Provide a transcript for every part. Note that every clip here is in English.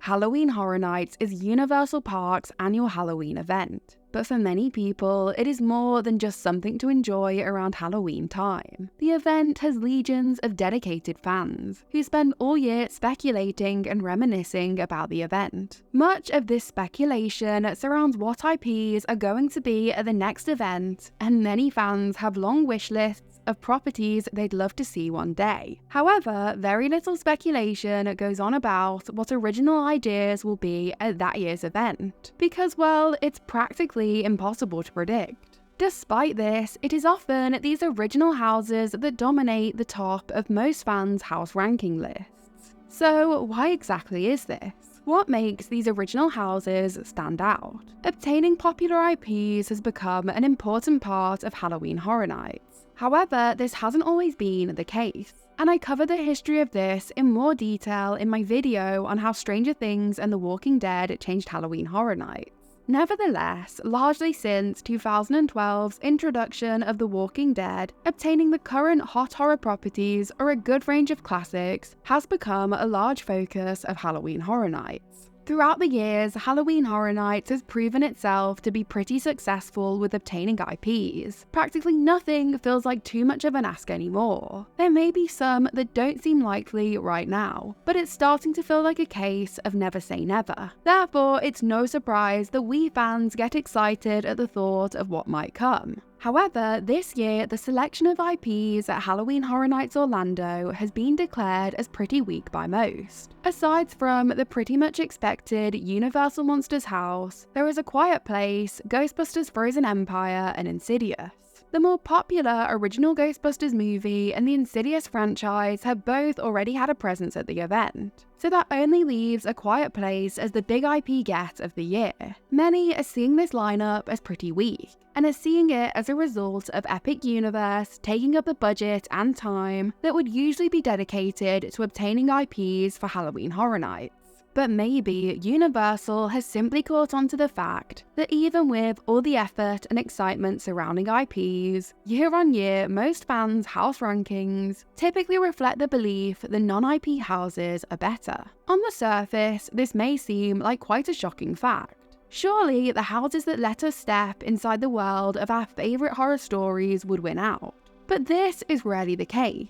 Halloween Horror Nights is Universal Park's annual Halloween event. But for many people, it is more than just something to enjoy around Halloween time. The event has legions of dedicated fans who spend all year speculating and reminiscing about the event. Much of this speculation surrounds what IPs are going to be at the next event, and many fans have long wish lists of properties they'd love to see one day. However, very little speculation goes on about what original ideas will be at that year's event, because, well, it's practically impossible to predict. Despite this, it is often these original houses that dominate the top of most fans' house ranking lists. So why exactly is this? What makes these original houses stand out? Obtaining popular IPs has become an important part of Halloween Horror Nights. However, this hasn't always been the case, and I cover the history of this in more detail in my video on how Stranger Things and The Walking Dead changed Halloween Horror Nights. Nevertheless, largely since 2012's introduction of The Walking Dead, obtaining the current hot horror properties or a good range of classics has become a large focus of Halloween Horror Nights. Throughout the years, Halloween Horror Nights has proven itself to be pretty successful with obtaining IPs. Practically nothing feels like too much of an ask anymore. There may be some that don't seem likely right now, but it's starting to feel like a case of never say never. Therefore, it's no surprise that we fans get excited at the thought of what might come. However, this year, the selection of IPs at Halloween Horror Nights Orlando has been declared as pretty weak by most. Aside from the pretty much expected Universal Monsters house, there is A Quiet Place, Ghostbusters Frozen Empire, and Insidious. The more popular original Ghostbusters movie and the Insidious franchise have both already had a presence at the event, so that only leaves A Quiet Place as the big IP get of the year. Many are seeing this lineup as pretty weak, and are seeing it as a result of Epic Universe taking up the budget and time that would usually be dedicated to obtaining IPs for Halloween Horror Nights. But maybe Universal has simply caught on to the fact that even with all the effort and excitement surrounding IPs, year on year most fans' house rankings typically reflect the belief that non-IP houses are better. On the surface, this may seem like quite a shocking fact. Surely the houses that let us step inside the world of our favourite horror stories would win out. But this is rarely the case.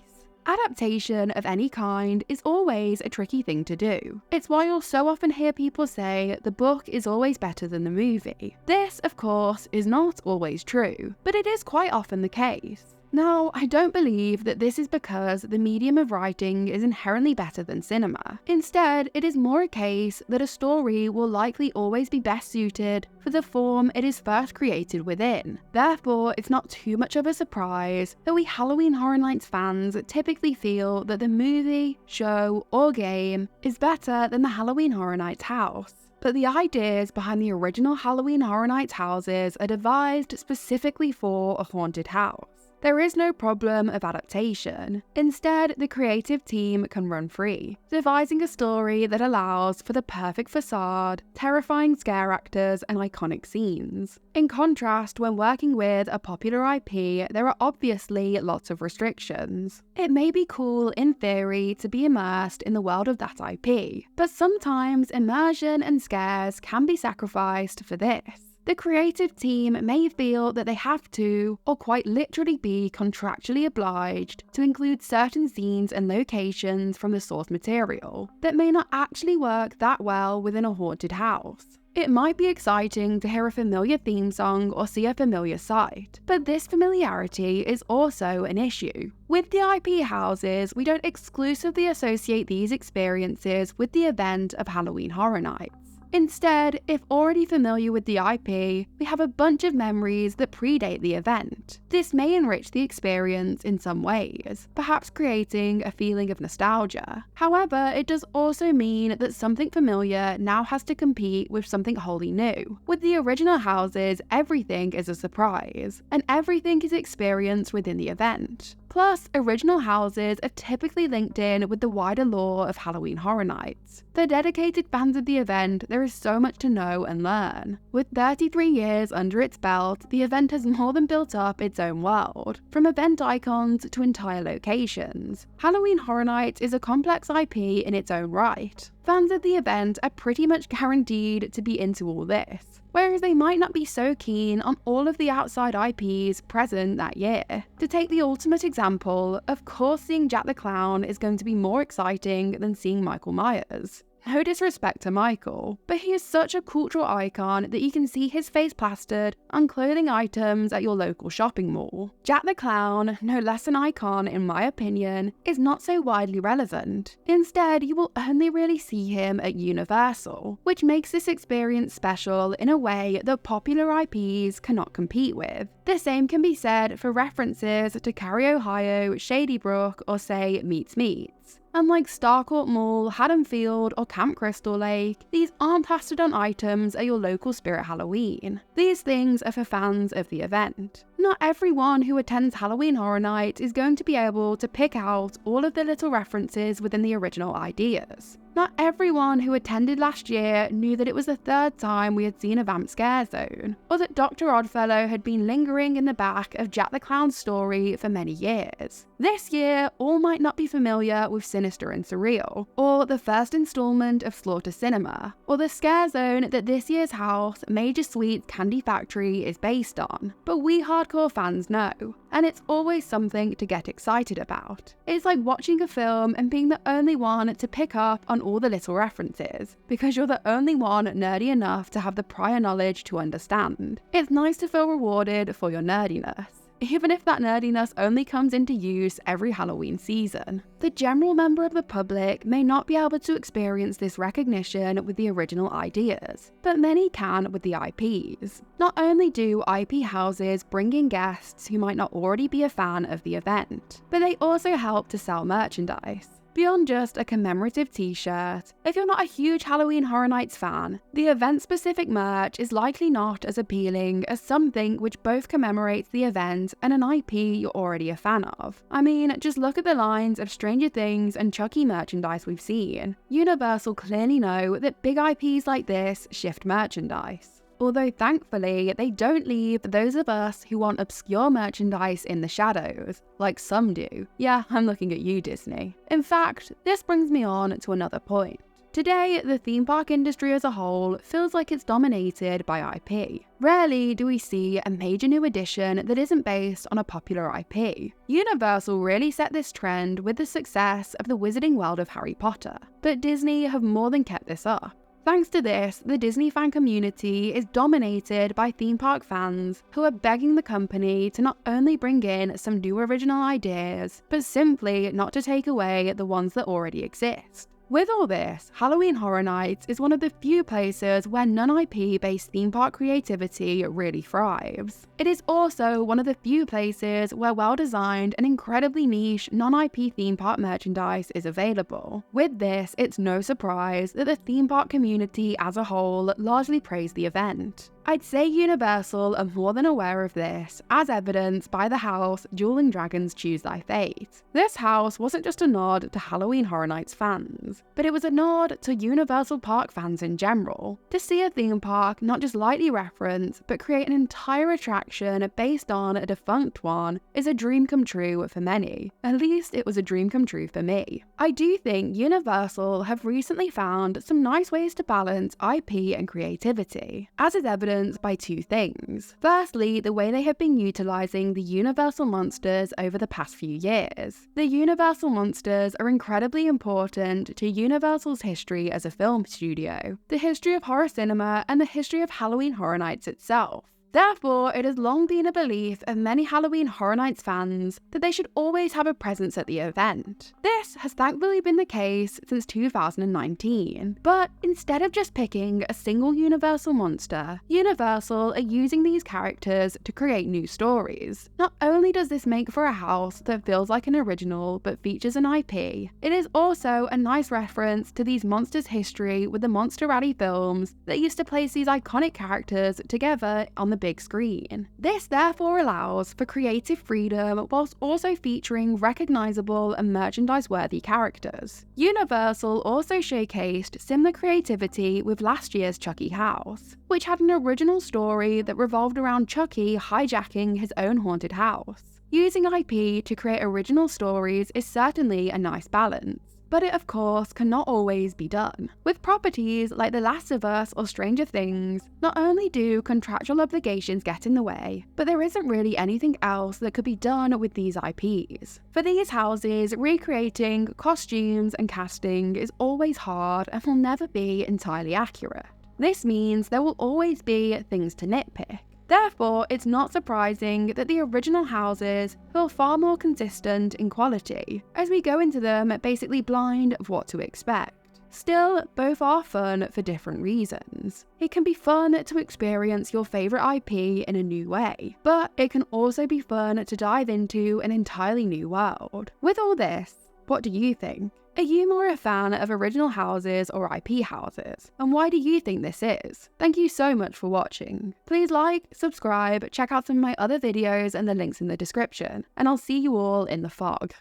Adaptation of any kind is always a tricky thing to do. It's why you'll so often hear people say the book is always better than the movie. This, of course, is not always true, but it is quite often the case. Now, I don't believe that this is because the medium of writing is inherently better than cinema. Instead, it is more a case that a story will likely always be best suited for the form it is first created within. Therefore, it's not too much of a surprise that we Halloween Horror Nights fans typically feel that the movie, show, or game is better than the Halloween Horror Nights house. But the ideas behind the original Halloween Horror Nights houses are devised specifically for a haunted house. There is no problem of adaptation. Instead, the creative team can run free, devising a story that allows for the perfect facade, terrifying scare actors, and iconic scenes. In contrast, when working with a popular IP, there are obviously lots of restrictions. It may be cool in theory to be immersed in the world of that IP, but sometimes immersion and scares can be sacrificed for this. The creative team may feel that they have to, or quite literally be contractually obliged, to include certain scenes and locations from the source material that may not actually work that well within a haunted house. It might be exciting to hear a familiar theme song or see a familiar sight, but this familiarity is also an issue. With the IP houses, we don't exclusively associate these experiences with the event of Halloween Horror Nights. Instead, if already familiar with the IP, we have a bunch of memories that predate the event. This may enrich the experience in some ways, perhaps creating a feeling of nostalgia. However, it does also mean that something familiar now has to compete with something wholly new. With the original houses, everything is a surprise, and everything is experienced within the event. Plus, original houses are typically linked in with the wider lore of Halloween Horror Nights. For dedicated fans of the event, there is so much to know and learn. With 33 years under its belt, the event has more than built up its own world, from event icons to entire locations. Halloween Horror Nights is a complex IP in its own right. Fans of the event are pretty much guaranteed to be into all this, whereas they might not be so keen on all of the outside IPs present that year. To take the ultimate example, of course seeing Jack the Clown is going to be more exciting than seeing Michael Myers. No disrespect to Michael, but he is such a cultural icon that you can see his face plastered on clothing items at your local shopping mall. Jack the Clown, no less an icon in my opinion, is not so widely relevant. Instead, you will only really see him at Universal, which makes this experience special in a way that popular IPs cannot compete with. The same can be said for references to Cary, Ohio, Shady Brook, or say Meets Meets. Unlike Starcourt Mall, Haddonfield, or Camp Crystal Lake, these aren't plastered on items at your local Spirit Halloween. These things are for fans of the event. Not everyone who attends Halloween Horror Nights is going to be able to pick out all of the little references within the original ideas. Not everyone who attended last year knew that it was the third time we had seen a vamp scare zone, or that Dr. Oddfellow had been lingering in the back of Jack the Clown's story for many years. This year, all might not be familiar with Sinister and Surreal, or the first installment of Slaughter Cinema, or the scare zone that this year's house, Major Sweet's Candy Factory, is based on, but we hardcore fans know, and it's always something to get excited about. It's like watching a film and being the only one to pick up on all the little references, because you're the only one nerdy enough to have the prior knowledge to understand. It's nice to feel rewarded for your nerdiness, even if that nerdiness only comes into use every Halloween season. The general member of the public may not be able to experience this recognition with the original ideas, but many can with the IPs. Not only do IP houses bring in guests who might not already be a fan of the event, but they also help to sell merchandise. Beyond just a commemorative t-shirt, if you're not a huge Halloween Horror Nights fan, the event-specific merch is likely not as appealing as something which both commemorates the event and an IP you're already a fan of. I mean, just look at the lines of Stranger Things and Chucky merchandise we've seen. Universal clearly know that big IPs like this shift merchandise. Although thankfully, they don't leave those of us who want obscure merchandise in the shadows, like some do. Yeah, I'm looking at you, Disney. In fact, this brings me on to another point. Today, the theme park industry as a whole feels like it's dominated by IP. Rarely do we see a major new addition that isn't based on a popular IP. Universal really set this trend with the success of the Wizarding World of Harry Potter, but Disney have more than kept this up. Thanks to this, the Disney fan community is dominated by theme park fans who are begging the company to not only bring in some new original ideas, but simply not to take away the ones that already exist. With all this, Halloween Horror Nights is one of the few places where non-IP-based theme park creativity really thrives. It is also one of the few places where well-designed and incredibly niche non-IP theme park merchandise is available. With this, it's no surprise that the theme park community as a whole largely praise the event. I'd say Universal are more than aware of this, as evidenced by the house Dueling Dragons Choose Thy Fate. This house wasn't just a nod to Halloween Horror Nights fans, but it was a nod to Universal Park fans in general. To see a theme park not just lightly reference, but create an entire attraction based on a defunct one is a dream come true for many. At least it was a dream come true for me. I do think Universal have recently found some nice ways to balance IP and creativity, as is evidenced by two things. Firstly, the way they have been utilising the Universal monsters over the past few years. The Universal monsters are incredibly important to Universal's history as a film studio, the history of horror cinema, and the history of Halloween Horror Nights itself. Therefore, it has long been a belief of many Halloween Horror Nights fans that they should always have a presence at the event. This has thankfully been the case since 2019, but instead of just picking a single Universal monster, Universal are using these characters to create new stories. Not only does this make for a house that feels like an original but features an IP, it is also a nice reference to these monsters' history with the Monster Rally films that used to place these iconic characters together on the big screen. This therefore allows for creative freedom whilst also featuring recognisable and merchandise-worthy characters. Universal also showcased similar creativity with last year's Chucky house, which had an original story that revolved around Chucky hijacking his own haunted house. Using IP to create original stories is certainly a nice balance, but it of course cannot always be done. With properties like The Last of Us or Stranger Things, not only do contractual obligations get in the way, but there isn't really anything else that could be done with these IPs. For these houses, recreating costumes and casting is always hard and will never be entirely accurate. This means there will always be things to nitpick. Therefore, it's not surprising that the original houses feel far more consistent in quality, as we go into them basically blind of what to expect. Still, both are fun for different reasons. It can be fun to experience your favourite IP in a new way, but it can also be fun to dive into an entirely new world. With all this, what do you think? Are you more a fan of original houses or IP houses? And why do you think this is? Thank you so much for watching. Please like, subscribe, check out some of my other videos and the links in the description, and I'll see you all in the fog.